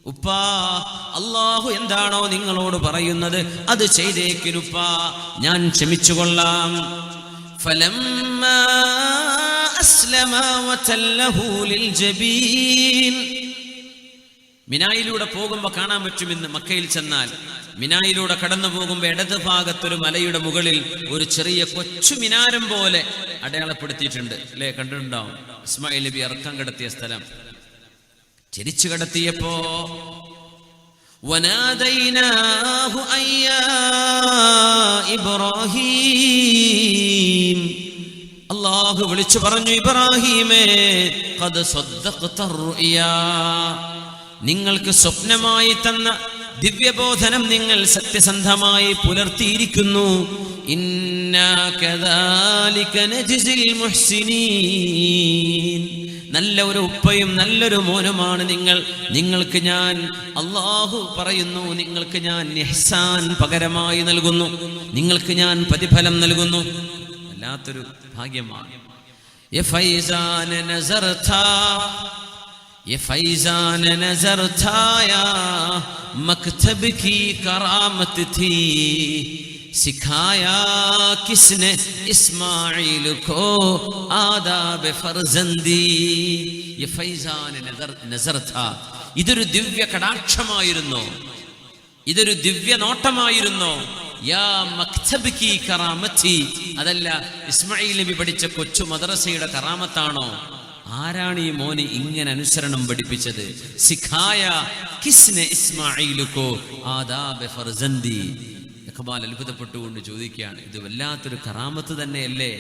ഉപ്പാ, അല്ലാഹു എന്താണോ നിങ്ങളോട് പറയുന്നത് അത് ചെയ്തേക്കിനുപ്പാ, ഞാൻ ക്ഷമിച്ചുകൊള്ളാം. ഫലമ്മാ അസ്ലമാ വതല്ലഹു ലിൽജബീൻ. മിനായിലൂടെ പോകുമ്പോൾ കാണാൻ പറ്റും, ഇന്ന് മക്കയിൽ ചെന്നാൽ മിനായിലൂടെ കടന്നു പോകുമ്പോൾ ഇടത് ഭാഗത്തൊരു മലയുടെ മുകളിൽ ഒരു ചെറിയ കൊച്ചു മിനാരം പോലെ അടയാളപ്പെടുത്തിയിട്ടുണ്ട്, അല്ലേ? കണ്ടിട്ടുണ്ടാവും. ഇസ്മായിൽ നബി ഇറക്കം കിടത്തിയ സ്ഥലം. തിരിച്ചു കടത്തിയപ്പോ വനാദൈനാഹു അയ്യാ ഇബ്രാഹീം, അല്ലാഹു വിളിച്ചു പറഞ്ഞു, ഇബ്രാഹീമേ, ഖദ് സദ്ദഖത റുയാ, നിങ്ങൾക്ക് സ്വപ്നമായി തന്ന ദിവ്യബോധനം നിങ്ങൾ സത്യസന്ധമായി പുലർത്തിയിരിക്കുന്നു. ഇന്നാ കദാലിക നജ്സിൽ മുഹ്സിനീൻ, നല്ല ഒരു ഉപ്പയും നല്ലൊരു മോനുമാണ് നിങ്ങൾ. നിങ്ങൾക്ക് ഞാൻ, അല്ലാഹു പറയുന്നു, നിങ്ങൾക്ക് ഞാൻ ഇഹ്സാൻ പകരമായി നൽകുന്നു, നിങ്ങൾക്ക് ഞാൻ പ്രതിഫലം നൽകുന്നു. വല്ലാത്തൊരു ഭാഗ്യമാണ്. യ ഫൈസാന നസർതാ, യ ഫൈസാന നസർതാ യാ മക്തബ് കി കറാമത്ത് थी, सिखाया किसने इस्माइल को आदाब फर्जंदी. ये फैजान नजर था. ഇതൊരു ദിവ്യ കടാക്ഷമായിരുന്നു, ഇതൊരു ദിവ്യ നോട്ടമായിരുന്നു. യാ മക്തബ് കി കറാമത്തി, അതല്ല ഇസ്മായിൽ നബി പഠിച്ച കൊച്ചു മദ്രസയുടെ കറാമത്താണോ? ആരാണ് ഈ മോന് ഇങ്ങനെ അനുസരണം പഠിപ്പിച്ചത്? സിഖായ കിസ്നെ ഇസ്മായിലു കോ ആദാബ് ഫർസന്ദി. ഇഖ്ബാൽ അത്ഭുതപ്പെട്ടുകൊണ്ട് ചോദിക്കുകയാണ്, ഇത് വല്ലാത്തൊരു കറാമത്ത് തന്നെയല്ലേ?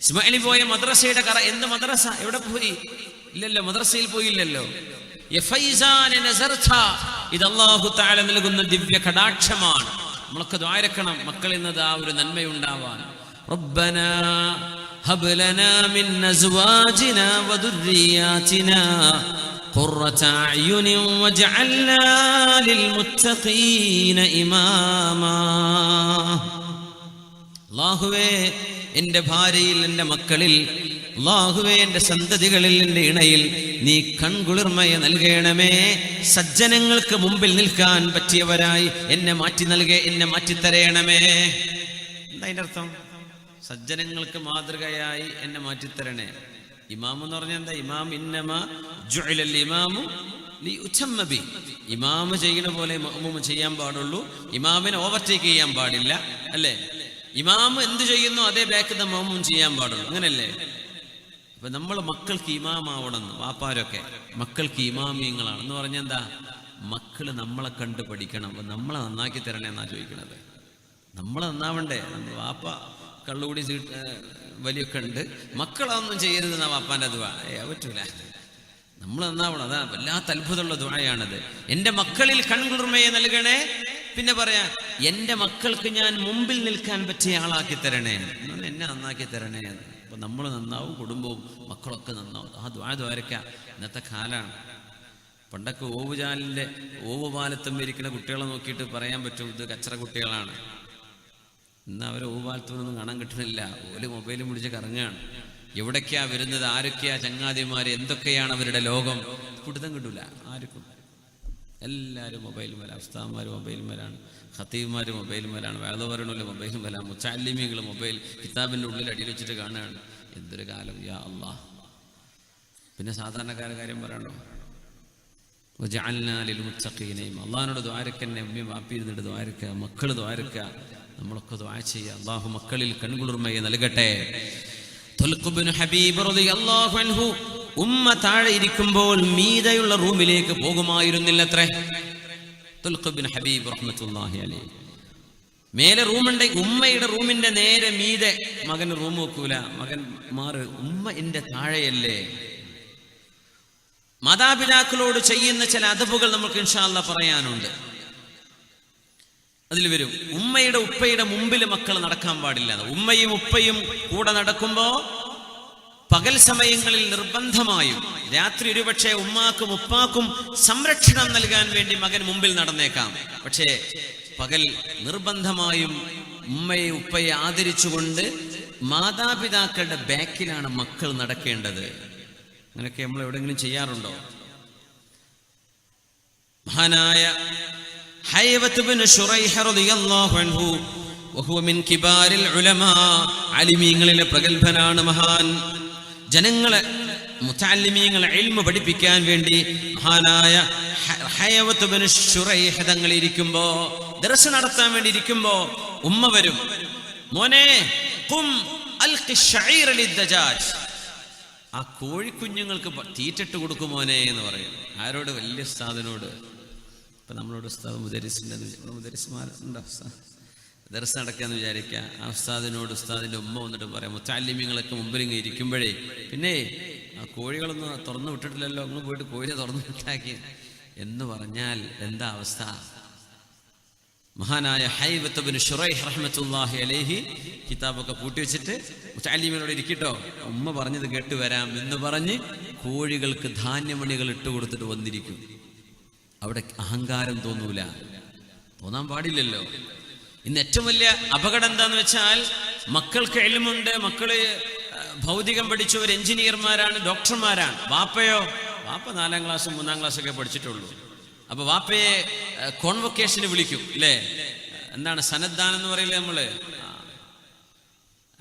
ഇസ്മായിൽ പോയ മദ്രസയുടെ എന്ത് മദ്രസ? എവിടെ പോയി? ഇല്ലല്ലോ, മദ്രസയിൽ പോയില്ലല്ലോ. ഇത് അല്ലാഹു തആല നൽകുന്ന ദിവ്യ കടാക്ഷമാണ്. നമ്മളൊക്കെ ദ്വാരക്കണം മക്കളിൽ നിന്ന് ആ ഒരു നന്മയുണ്ടാവാൻ. റബ്ബനാ ഹബ് ലനാ മിൻ അസ്വാജിനാ വദുർരിയാതിനാ ഖുർറത അയുനി വജഅൽനാ ലിൽമുത്തഖീന ഇമാമാ. അല്ലാഹുവേ, എൻ്റെ ഭാര്യയിൽ, എൻ്റെ മക്കളിൽ, അല്ലാഹുവേ, എൻ്റെ സന്തതികളിൽ, എൻ്റെ ഇണയിൽ നീ കൺകുളിർമയെ നൽകണമേ. സജ്ജനങ്ങൾക്ക് മുമ്പിൽ നിൽക്കാൻ പറ്റിയവരായി എന്നെ മാറ്റി നൽകേ, എന്നെ മാറ്റിത്തരയണമേ. എന്താ അതിൻ്റെ അർത്ഥം? സജ്ജനങ്ങൾക്ക് മാതൃകയായി എന്നെ മാറ്റിത്തരണേ. ഇമാം എന്ന് പറഞ്ഞാൽ എന്താ? ഇമാം ഇന്നമാ ജുഇലൽ ഇമാമു ലിയുതമ്മ ബി. ഇമാം ചെയ്യുന്ന പോലെ മഅ്മൂം ചെയ്യാൻ പാടുള്ളൂ, ഇമാമിനെ ഓവർടേക്ക് ചെയ്യാൻ പാടില്ല, അല്ലേ? ഇമാം എന്ത് ചെയ്യുന്നു അതേ ബാക്കിൽ മഅ്മൂം ചെയ്യാൻ പാടുള്ളൂ, അങ്ങനല്ലേ? അപ്പൊ നമ്മൾ മക്കൾക്ക് ഇമാമാവണമെന്ന്, വാപ്പാരൊക്കെ മക്കൾക്ക് ഇമാമിയങ്ങളാണ് എന്ന് പറഞ്ഞാൽ എന്താ? മക്കള് നമ്മളെ കണ്ട് പഠിക്കണം. അപ്പൊ നമ്മളെ നന്നാക്കി തരണേ എന്നാ ചോദിക്കണത്. നമ്മളെ നന്നാവണ്ടേ? നമ്മൾ വാപ്പ കള്ളുകൂടി വലിയൊക്കെ ഉണ്ട്, മക്കളൊന്നും ചെയ്യരുതെന്നാ വാപ്പാൻ്റെ ദുആ. പറ്റൂല, നമ്മൾ നന്നാവണം. അതാ വല്ലാത്ത അത്ഭുതമുള്ള ദുആയാണത്. എൻ്റെ മക്കളിൽ കൺകുളിർമയെ നൽകണേ. പിന്നെ പറയാ, എൻ്റെ മക്കൾക്ക് ഞാൻ മുമ്പിൽ നിൽക്കാൻ പറ്റിയ ആളാക്കി തരണേ, എന്നെ നന്നാക്കി തരണേ. അപ്പൊ നമ്മൾ നന്നാവും, കുടുംബവും മക്കളൊക്കെ നന്നാവും. ആ ദ്വാരക്ക ഇന്നത്തെ കാലാണ്. പണ്ടൊക്കെ ഓവുപാലത്തും ഇരിക്കുന്ന കുട്ടികളെ നോക്കിയിട്ട് പറയാൻ പറ്റും ഇത് കച്ചറ കുട്ടികളാണ്. ഇന്ന് അവരെ ഓവുപാലത്തൊന്നും കാണാൻ കിട്ടുന്നില്ല. ഓല് മൊബൈലും പിടിച്ച് കറങ്ങുകയാണ്. എവിടേക്കാ വരുന്നത്, ആരൊക്കെയാ ചങ്ങാതിമാര്, എന്തൊക്കെയാണ് അവരുടെ ലോകം, പിടുത്തം കിട്ടൂല ആർക്കും. എല്ലാവരും മൊബൈൽ മേല, ഉസ്താദ്മാർ മൊബൈൽ മേലാണ്, ഖത്തീബ്മാർ മൊബൈൽ മേലാണ്, വേദവരണുള്ള മൊബൈൽ മേലാണ്, മുത്തഅല്ലിമീങ്ങൾ മൊബൈൽ കിതാബിൻ്റെ ഉള്ളിൽ അടിയിൽ വെച്ചിട്ട് കാണുകയാണ്. എന്തൊരു കാലം, യാ അല്ലാഹ്. പിന്നെ സാധാരണക്കാരുടെ കാര്യം പറയണോ? വജഅൽനാ ലിൽമുത്തഖീന ഇമാമ. അല്ലാഹുവിനോട് ദ്വാരക്കന്നെ, ഉമ്മയും വാപ്പിയിരുന്നിട്ട് ദ്വാരക്കുക, മക്കൾ ദ്വാരക്കുക, നമ്മളൊക്കെ ദുആ ചെയ്യുക. അല്ലാഹു മക്കളിൽ കൺകുളിർമയെ നൽകട്ടെ. തുൽഖ് ഇബ്നു ഹബീബ് റളിയല്ലാഹു അൻഹു ഉമ്മ താഴെ ഇരിക്കുമ്പോൾ മീതെയുള്ള റൂമിലേക്ക് പോകുമായിരുന്നില്ലത്രേ. തുൽഖ് ഇബ്നു ഹബീബ് റഹ്മത്തുള്ളാഹി അലൈഹി. മേലെ റൂമുണ്ട്, ഉമ്മയുടെ റൂമിന്റെ നേരെ മീതെ മകൻ റൂം വെക്കൂല. മകൻ മാറ്, ഉമ്മ എന്റെ താഴെയല്ലേ. മാതാപിതാക്കളോട് ചെയ്യുന്ന ചില അദബുകൾ നമുക്ക് ഇൻഷാ അല്ലാഹ് പറയാനുണ്ട്. അതിൽ വരും, ഉമ്മയുടെ ഉപ്പയുടെ മുമ്പിൽ മക്കൾ നടക്കാൻ പാടില്ല. ഉമ്മയും ഉപ്പയും കൂടെ നടക്കുമ്പോ പകൽ സമയങ്ങളിൽ നിർബന്ധമായും, രാത്രി ഒരുപക്ഷെ ഉമ്മാക്കും ഉപ്പാക്കും സംരക്ഷണം നൽകാൻ വേണ്ടി മകൻ മുമ്പിൽ നടന്നേക്കാം. പക്ഷേ പകൽ നിർബന്ധമായും ഉമ്മയെ ഉപ്പയെ ആദരിച്ചുകൊണ്ട് മാതാപിതാക്കളുടെ ബാക്കിലാണ് മക്കൾ നടക്കേണ്ടത്. അങ്ങനെയൊക്കെ നമ്മൾ എവിടെയെങ്കിലും ചെയ്യാറുണ്ടോ? മഹാനായ ഹൈവത്ത് ഇബ്നു ശുറൈഹ് റളിയല്ലാഹു അൻഹു വഹുവ മിൻ കിബാരിൽ ഉലമാ, അലിമീങ്ങളിലെ പ്രഗൽഭനാണ് മഹാൻ. ജനങ്ങളെ മുതഅല്ലിമീങ്ങളെ ഇൽമു പഠിപ്പിക്കാൻ വേണ്ടി മഹാനായ ഹൈവത്ത് ഇബ്നു ശുറൈഹ് തങ്ങൾ ഇരിക്കുമ്പോ, ദർസ് നടത്താൻ വേണ്ടി ഇരിക്കുമ്പോ ഉമ്മ വരും, മോനെ ഖും അൽഖി ശഈറ ലിദ്ദജാജ്, ആ കോഴിക്കുഞ്ഞുങ്ങൾക്ക് തീറ്റിട്ട് കൊടുക്കും മോനെ എന്ന് പറയും. ആരോട്? വലിയ ഉസ്താദിനോട്. ഇപ്പൊ നമ്മളോട് ഉസ്താദ് മുദരിസ്മാരുണ്ടോ, ദർസ് നടക്കാന്ന് വിചാരിക്കുക. ആ ഉസ്താദിനോട് ഉസ്താദിന്റെ ഉമ്മ വന്നിട്ട് പറയാം, മുതഅല്ലിമീങ്ങളൊക്കെ മുമ്പിൽ ഇങ്ങനെ ഇരിക്കുമ്പോഴേ, പിന്നെ ആ കോഴികളൊന്നും തുറന്നു വിട്ടിട്ടില്ലല്ലോ, അങ്ങ് പോയിട്ട് കോഴിയെ തുറന്നു വിട്ടാക്കി എന്ന് പറഞ്ഞാൽ എന്താ അവസ്ഥ? മഹാനായ ഹൈവത്ത് ഇബ്നു ശുറൈഹ് റഹ്മത്തുള്ളാഹി അലൈഹി കിതാബൊക്കെ പൂട്ടി വെച്ചിട്ട് മുതഅല്ലിമീങ്ങളോട് ഇരിക്കട്ടോ, ഉമ്മ പറഞ്ഞത് കേട്ട് വരാം എന്ന് പറഞ്ഞ് കോഴികൾക്ക് ധാന്യമണികൾ ഇട്ട് കൊടുത്തിട്ട് വന്നിരിക്കും. അവിടെ അഹങ്കാരം തോന്നൂല, തോന്നാൻ പാടില്ലല്ലോ. ഇന്ന് ഏറ്റവും വലിയ അപകടം എന്താന്ന് വെച്ചാൽ, മക്കൾക്ക് ഇൽമുണ്ട്, മക്കള് ഭൗതികം പഠിച്ചവർ എഞ്ചിനീയർമാരാണ്, ഡോക്ടർമാരാണ്. വാപ്പയോ? വാപ്പ 4ാം ക്ലാസ്സും 3ാം ക്ലാസ്സൊക്കെ പഠിച്ചിട്ടുള്ളൂ. അപ്പൊ വാപ്പയെ കോൺവൊക്കേഷന് വിളിക്കും, അല്ലേ? എന്താണ് സന്നദ്ധാനം എന്ന് പറയില്ലേ നമ്മള്?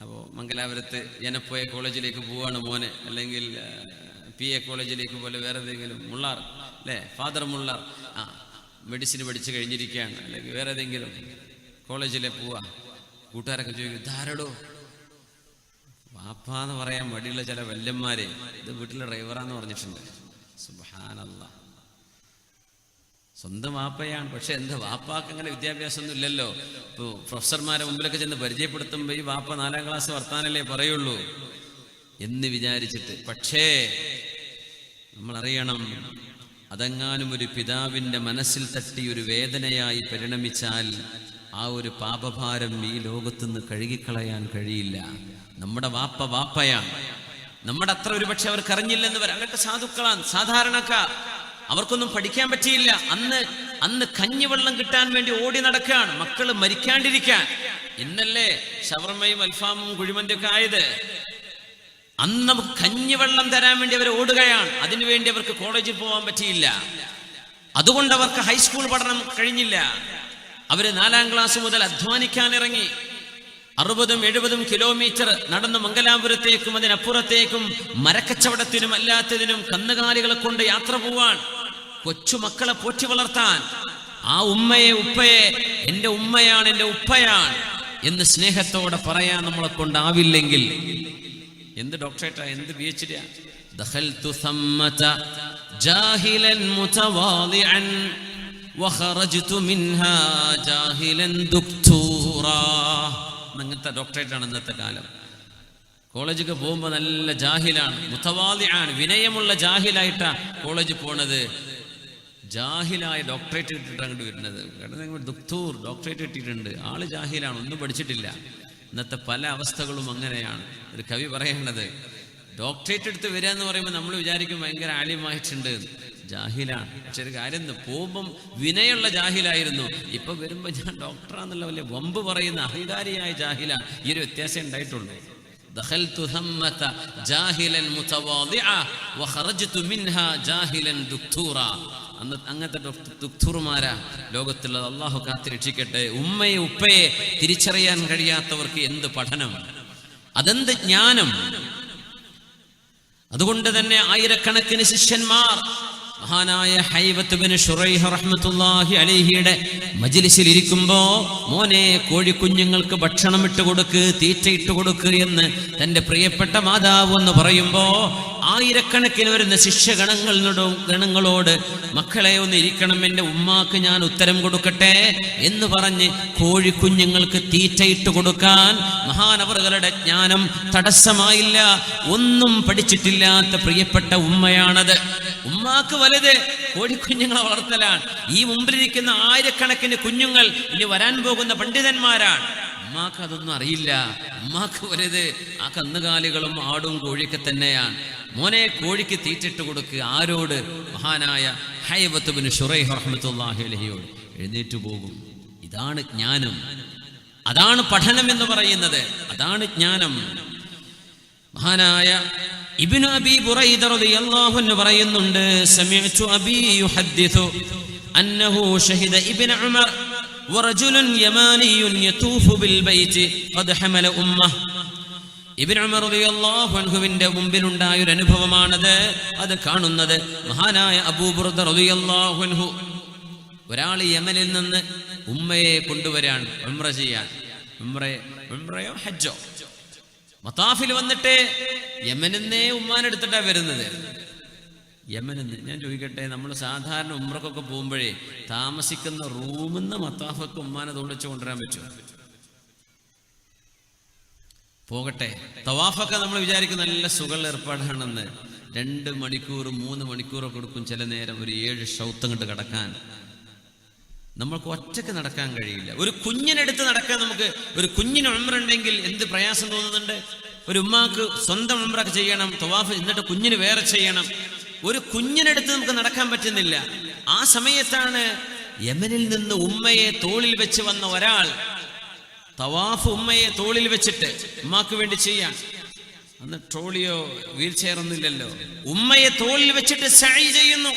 അപ്പോൾ മംഗലാപുരത്ത് എനപ്പോയ കോളേജിലേക്ക് പോവാണ് മോനെ, അല്ലെങ്കിൽ PA കോളേജിലേക്ക് പോലെ വേറെ ഏതെങ്കിലും മുള്ളാർ, അല്ലേ? ഫാദർ മുള്ളാർ മെഡിസിൻ പഠിച്ച് കഴിഞ്ഞിരിക്കുകയാണ്, അല്ലെങ്കിൽ വേറെ ഏതെങ്കിലും കോളേജിലെ പോവാ. കൂട്ടുകാരൊക്കെ ചോദിക്കും, ധാരടോ വാപ്പാന്ന് പറയാൻ മടിയുള്ള ചില വല്യന്മാരെ ഇത് വീട്ടിലെ ഡ്രൈവറാന്ന് പറഞ്ഞിട്ടുണ്ട്. സുബ്ഹാനല്ലാഹ്, സ്വന്തം വാപ്പയാണ്. പക്ഷെ എന്താ, വാപ്പാക്ക് അങ്ങനെ വിദ്യാഭ്യാസമൊന്നും ഇല്ലല്ലോ. ഇപ്പോൾ പ്രൊഫസർമാരെ മുമ്പിലൊക്കെ ചെന്ന് പരിചയപ്പെടുത്തുമ്പോൾ ഈ വാപ്പ 4ാം ക്ലാസ് വർത്താനല്ലേ പറയുള്ളൂ എന്ന് വിചാരിച്ചിട്ട്. പക്ഷേ നമ്മളറിയണം, അതെങ്ങാനും ഒരു പിതാവിൻ്റെ മനസ്സിൽ തട്ടി ഒരു വേദനയായി പരിണമിച്ചാൽ ആ ഒരു പാപഭാരം ഈ ലോകത്തുനിന്ന് കഴുകിക്കളയാൻ കഴിയില്ല. നമ്മുടെ വാപ്പ വാപ്പയാണ്. നമ്മുടെ അത്ര ഒരു പക്ഷെ അവർക്ക് അറിഞ്ഞില്ലെന്ന് വരാം. അവരൊക്കെ സാധുക്കളാണ്, സാധാരണക്കാർ. അവർക്കൊന്നും പഠിക്കാൻ പറ്റിയില്ല. അന്ന് കഞ്ഞിവെള്ളം കിട്ടാൻ വേണ്ടി ഓടി നടക്കുകയാണ്, മക്കള് മരിക്കാണ്ടിരിക്കാൻ. ഇന്നല്ലേ ഷവർമയും അൽഫാമും കുഴിമന്തിയൊക്കെ ആയത്. അന്ന് നമുക്ക് കഞ്ഞിവെള്ളം തരാൻ വേണ്ടി അവർ ഓടുകയാണ്. അതിനുവേണ്ടി അവർക്ക് കോളേജിൽ പോകാൻ പറ്റിയില്ല. അതുകൊണ്ട് അവർക്ക് ഹൈസ്കൂൾ പഠനം കഴിഞ്ഞില്ല. അവര് 4ാം ക്ലാസ് മുതൽ അധ്വാനിക്കാൻ ഇറങ്ങി. 60-70 കിലോമീറ്റർ നടന്ന് മംഗലാപുരത്തേക്കും അതിനപ്പുറത്തേക്കും മരക്കച്ചവടത്തിനും അല്ലാത്തതിനും കന്നുകാലികളെ കൊണ്ട് യാത്ര പോവാൻ, കൊച്ചുമക്കളെ പോറ്റി വളർത്താൻ. ആ ഉമ്മയെ ഉപ്പയെ എൻ്റെ ഉമ്മയാണ്, എൻ്റെ ഉപ്പയാണ് എന്ന് സ്നേഹത്തോടെ പറയാൻ നമ്മളെ കൊണ്ടാവില്ലെങ്കിൽ എന്ത് ഡോക്ടറേറ്റാ, എന്ത് PhD? ദഖൽതു സമ്മത ജാഹിലൻ മുതവാദിഅൻ വഖറജ്തു മിൻഹാ ജാഹിലൻ ദുക്തൂറാ. അങ്ങനത്തെ ഡോക്ടറേറ്റാണ് ഇന്നത്തെ കാലം. കോളേജൊക്കെ പോകുമ്പോൾ നല്ല ജാഹിലാണ്, മുതവാദിഅൻ, വിനയമുള്ള ജാഹിലായിട്ടാ കോളേജിൽ പോണത്. ജാഹിലായ ഡോക്ടറേറ്റ് കിട്ടിയിട്ട് അങ്ങോട്ട് വരുന്നത്. ദുക്തൂർ ഡോക്ടറേറ്റ് കിട്ടിയിട്ടുണ്ട്, ആള് ജാഹിലാണ്, ഒന്നും പഠിച്ചിട്ടില്ല. ഇന്നത്തെ പല അവസ്ഥകളും അങ്ങനെയാണ്. ഒരു കവി പറയേണ്ടത്, ഡോക്ടറേറ്റ് എടുത്ത് വരിക എന്ന് പറയുമ്പോൾ നമ്മൾ വിചാരിക്കും ഭയങ്കര ആലിമായിട്ടുണ്ട്, ജാഹിലാണ്. പക്ഷെ ഒരു കാര്യം, പോകുമ്പം വിനയുള്ള ജാഹിലായിരുന്നു, ഇപ്പൊ വരുമ്പോ ഞാൻ ഡോക്ടറാന്നുള്ള വലിയ വമ്പ് പറയുന്ന അഹങ്കാരിയായ ജാഹിലാണ്. ഈ ഒരു വ്യത്യാസം ഉണ്ടായിട്ടുള്ളൂ. ദഖൽതു ഹമ്മത ജാഹിലൻ മുതവാദിഅ വഖറജ്തു മിൻഹാ ജാഹിലൻ ദുക്തൂറാ. അങ്ങനത്തെ ദുക്തൂർമാരാ ലോകത്തുള്ളത്. അള്ളാഹു കാത്തിരക്ഷിക്കട്ടെ. ഉമ്മയെ ഉപ്പയെ തിരിച്ചറിയാൻ കഴിയാത്തവർക്ക് എന്ത് പഠനം, അതെന്ത് ജ്ഞാനം. അതുകൊണ്ട് തന്നെ ആയിരക്കണക്കിന് ശിഷ്യന്മാർ മഹാനായ ഹൈവത്ത് ഇബ്നു ശുറൈഹ് റഹ്മത്തുള്ളാഹി അലൈഹിയുടെ മജ്ലിസിൽ ഇരിക്കുമ്പോ, മോനെ കോഴിക്കുഞ്ഞുങ്ങൾക്ക് ഭക്ഷണം ഇട്ട് കൊടുക്ക്, തീറ്റ ഇട്ട് കൊടുക്ക് എന്ന് തന്റെ പ്രിയപ്പെട്ട മാതാവ് എന്ന് പറയുമ്പോ, ആയിരക്കണക്കിന് വരുന്ന ശിഷ്യഗണങ്ങളോട് മക്കളെ ഒന്ന് ഇരിക്കണം, എൻ്റെ ഉമ്മാക്ക് ഞാൻ ഉത്തരം കൊടുക്കട്ടെ എന്ന് പറഞ്ഞ് കോഴിക്കുഞ്ഞുങ്ങൾക്ക് തീറ്റ ഇട്ട് കൊടുക്കാൻ മഹാനവറുകളുടെ ജ്ഞാനം തടസ്സമായില്ല. ഒന്നും പഠിച്ചിട്ടില്ലാത്ത പ്രിയപ്പെട്ട ഉമ്മയാണത്. ഉമ്മാക്ക് വലുത് കോഴിക്കുഞ്ഞുങ്ങളെ വളർത്തലാണ്. ഈ മുമ്പിലിരിക്കുന്ന ആയിരക്കണക്കിന് കുഞ്ഞുങ്ങൾ ഇനി വരാൻ പോകുന്ന പണ്ഡിതന്മാരാണ്. ഉമ്മാക്ക് അതൊന്നും അറിയില്ല. ഉമ്മാക്ക് വലുത് ആ കന്നുകാലികളും ആടും കോഴിയൊക്കെ തന്നെയാണ്. മോനെ കോഴിക്ക് തീറ്റിട്ട് കൊടുക്കുക. ആരോട്? മഹാനായ ഹൈവത്ത് ഇബ്നു ശുറൈഹ് റഹ്മത്തുള്ളാഹി അലൈഹിയോട്. എഴുന്നേറ്റ് പോകും. ഇതാണ് ജ്ഞാനം, അതാണ് പഠനം എന്ന് പറയുന്നത്, അതാണ് ജ്ഞാനം. മഹാനായ ഇബ്നു അബീ ബുറൈദ റളിയല്ലാഹു അൻഹു പറയുന്നുണ്ട്, സമിഅ്തു അബീ യുഹദ്ദിഥു അന്നഹു ഷഹിദ ഇബ്ന ഉമർ വറജുലുൻ യമാനിയുൻ യതൂഫു ബിൽ ബൈതി ഖദ് ഹമല ഉമ്മഹ്. ഇബ്നു ഉമർ റളിയല്ലാഹു അൻഹുവിന്റെ മുമ്പിലുണ്ടായ ഒരു അനുഭവമാണത്. അത് കാണുന്നത് മഹാനായ അബൂ ബുർദ റളിയല്ലാഹു അൻഹു. ഒരാൾ യമനിൽ നിന്ന് ഉമ്മയെ കൊണ്ടുവരാൻ ഉംറ ചെയ്യാൻ. ഉംറയോ ഹജ്ജോ മതാഫിൽ വന്നിട്ട് യമനിന്നേ ഉമ്മാനെടുത്തിട്ടാ വരുന്നത്. യമനിന്ന് ഞാൻ ചോദിക്കട്ടെ, നമ്മൾ സാധാരണ ഉംറക്കൊക്കെ പോകുമ്പോഴേ താമസിക്കുന്ന റൂമിൽ നിന്ന് മത്താഫൊക്കെ ഉമ്മാനെ തോളിച്ച് കൊണ്ടുവരാൻ പറ്റുമോ? പോകട്ടെ, തവാഫൊക്കെ നമ്മൾ വിചാരിക്കും നല്ല സുഖമുള്ള ഏർപ്പാടാണെന്ന്. 2 മണിക്കൂർ 3 മണിക്കൂറൊക്കെ കൊടുക്കും ചില നേരം ഒരു 7 ഷൗത്ത് അങ്ങോട്ട് കിടക്കാൻ. നമ്മൾക്ക് ഒറ്റക്ക് നടക്കാൻ കഴിയില്ല. ഒരു കുഞ്ഞിനെടുത്ത് നടക്കാൻ നമുക്ക്, ഒരു കുഞ്ഞിന് ഉംറ ഉണ്ടെങ്കിൽ എന്ത് പ്രയാസം തോന്നുന്നുണ്ട്. ഒരു ഉമ്മാക്ക് സ്വന്തം ഉംറ ചെയ്യണം, തവാഫ്, എന്നിട്ട് കുഞ്ഞിന് വേറെ ചെയ്യണം. ഒരു കുഞ്ഞിനെടുത്ത് നമുക്ക് നടക്കാൻ പറ്റുന്നില്ല. ആ സമയത്താണ് യമനിൽ നിന്ന് ഉമ്മയെ തോളിൽ വെച്ച് വന്ന ഒരാൾ തവാഫ് ഉമ്മയെ തോളിൽ വെച്ചിട്ട് ഉമ്മാക്ക് വേണ്ടി ചെയ്യാൻ. അന്ന് ട്രോളിയോ വീൽ ചെയർ ഒന്നുമില്ലല്ലോ. ഉമ്മയെ തോളിൽ വെച്ചിട്ട് സഅയ് ചെയ്യുന്നു.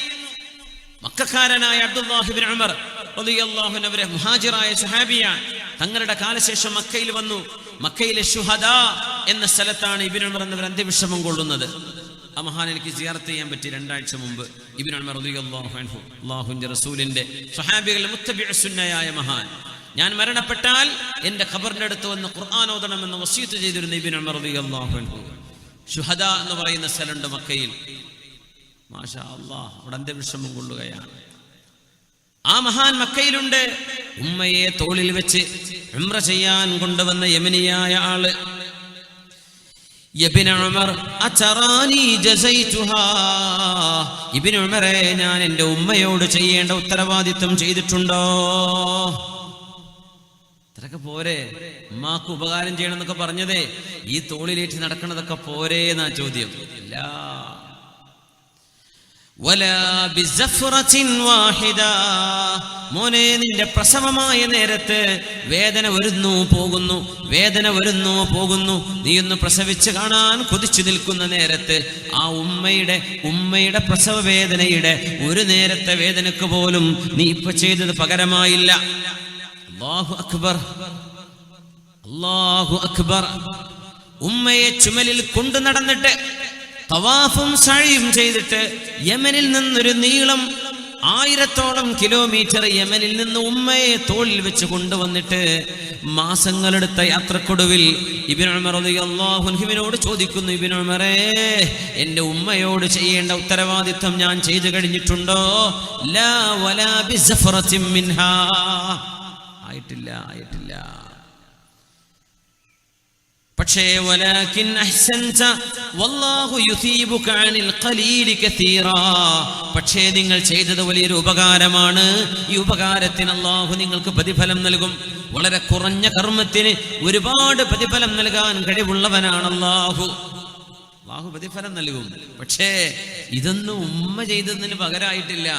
മക്കക്കാരനായ അബ്ദുല്ലാഹി ഇബ്നു ഉമർ റളിയല്ലാഹു അൻഹു അവരെ മുഹാജിറായ സ്വഹാബിയാണ്. തങ്ങളുടെ കാലശേഷം മക്കയിൽ വന്നു. മക്കയിലെ ശുഹദാ എന്ന സ്ഥലത്താണ് ഇബ്നു ഉമർ എന്നവർ അന്ത്യവിശ്രമം കൊള്ളുന്നത്. ആ മഹാൻ എനിക്ക് സിയാറത്ത് ചെയ്യാൻ പറ്റി 2 ആഴ്ച മുമ്പ്. ഇബ്നു ഉമർ റളിയല്ലാഹു അൻഹു അല്ലാഹുവിന്റെ റസൂലിന്റെ സ്വഹാബികളിൽ മുത്തബിഉ സുന്നയായ മഹാൻ. ഞാൻ മരണപ്പെട്ടാൽ എന്റെ ഖബറിന്റെ അടുത്ത് വന്ന് ഖുർആൻ ഓതണമെന്ന് വസിയത്ത് ചെയ്തിരുന്ന ഇബ്നു ഉമർ റളിയല്ലാഹു അൻഹു. ശുഹദാ എന്ന് പറയുന്ന സ്ഥലമുണ്ട് മക്കയിൽ. മാഷാ അല്ലാഹ്, അവിടെ അന്ത്യവിശ്രമം കൊള്ളുകയാണ്. ആ മഹാൻ മക്കയിലുണ്ട്. ഉമ്മയെ തോളിൽ വെച്ച് ഉംറ ചെയ്യാൻ കൊണ്ടുവന്ന യമനിയായ ആള്. ഇബ്നു ഉമർ അതറാനി ജസൈതുഹാ. ഇബ്നു ഉമറേ, ഞാൻ എൻ്റെ ഉമ്മയോട് ചെയ്യേണ്ട ഉത്തരവാദിത്വം ചെയ്തിട്ടുണ്ടോ? അതൊക്കെ പോരെ? ഉമ്മാക്ക് ഉപകാരം ചെയ്യണം എന്നൊക്കെ പറഞ്ഞതേ ഈ തോളിലേറ്റ് നടക്കണതൊക്കെ പോരേ എന്നാ ചോദ്യം. ഇല്ല. വലാ ബിസഫറത്തിൻ വാഹിദ. മോനെ, നിന്റെ പ്രസവമായ നേരത്ത് വേദന വരുന്നു പോകുന്നു, വേദന വരുന്നു പോകുന്നു. നീ ഒന്ന് പ്രസവിച്ച് കാണാൻ കൊതിച്ചു നിൽക്കുന്ന നേരത്ത് ആ ഉമ്മയുടെ പ്രസവ വേദനയുടെ ഒരു നേരത്തെ വേദനക്ക് പോലും നീ ഇപ്പൊ ചെയ്തത് പകരമായില്ല. അല്ലാഹു അക്ബർ, അല്ലാഹു അക്ബർ. ഉമ്മയെ ചുമലിൽ കൊണ്ടു നടന്നിട്ട് തവാഫും സഅയും ചെയ്തിട്ട് യമനിൽ നിന്നൊരു നീളം 1000ഓളം കിലോമീറ്റർ യമനിൽ നിന്ന് ഉമ്മയെ തോളിൽ വെച്ച് കൊണ്ടുവന്നിട്ട് മാസങ്ങളെടുത്ത യാത്രക്കൊടുവിൽ ഇബ്നു ഉമർ റളിയല്ലാഹു അൻഹുവിനോട് ചോദിക്കുന്നു, ഇബ്നു ഉമറേ, എൻ്റെ ഉമ്മയോട് ചെയ്യേണ്ട ഉത്തരവാദിത്വം ഞാൻ ചെയ്തു കഴിഞ്ഞിട്ടുണ്ടോ? ലാ വലാ ബിസഫറത്തിൻ മിൻഹാ. ആയിട്ടില്ല. പക്ഷേ വലാകിൻ അഹ്സൻത വല്ലാഹു യുസീബുക അനിൽ ഖലീലി കസീറാ. പക്ഷേ നിങ്ങൾ ചെയ്തത് വലിയൊരു ഉപകാരമാണ്. ഈ ഉപകാരത്തിന് അല്ലാഹു നിങ്ങൾക്ക് പ്രതിഫലം നൽകും. വളരെ കുറഞ്ഞ കർമ്മത്തിന് ഒരുപാട് പ്രതിഫലം നൽകാൻ കഴിവുള്ളവനാണ് അല്ലാഹു. അല്ലാഹു പ്രതിഫലം നൽകും. പക്ഷേ ഇതൊന്നും ഉമ്മ ചെയ്തതിന് പകരമായിട്ടില്ല.